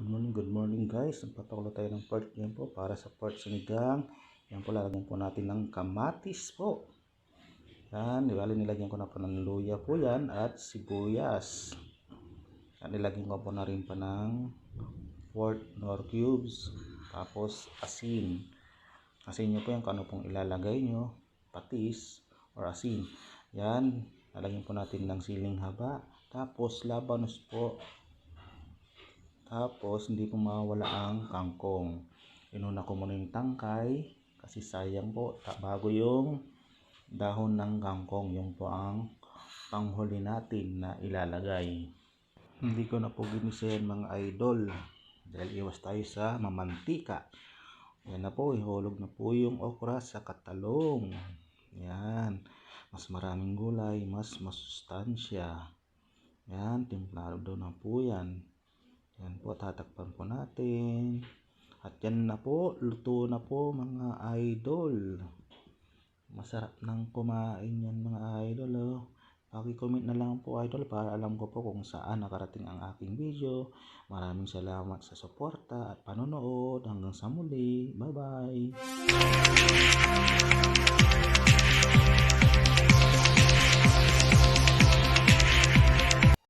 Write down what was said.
Good morning guys. Nagpapakula tayo ng pork yan po para sa pork sinigang. Yan po, lalagyan po natin ng kamatis po. Yan, nilagyan ko na po ng luya po yan at sibuyas. Yan, nilagyan ko po na rin pa ng pork nor cubes. Tapos asin. Asin nyo po yan kung ano pong ilalagay nyo. Patis or asin. Yan, lalagyan po natin ng siling haba. Tapos labanos po. Tapos, hindi po mawala ang kangkong. Inuna ko muna yung tangkay kasi sayang po. Bago yung dahon ng kangkong, yung po ang panghuli natin na ilalagay. Hindi ko na po ginisihan mga idol dahil iwas tayo sa mamantika. Yan na po, ihulog na po yung okra sa katalong. Yan, mas maraming gulay, mas masustansya. Yan, timplado na po yan. Yan po, tatakpan po natin. At yan na po, luto na po mga idol. Masarap nang kumain yan mga idol. Oh. Paki-comment na lang po idol para alam ko po kung saan nakarating ang aking video. Maraming salamat sa suporta at panonood. Hanggang sa muli. Bye bye.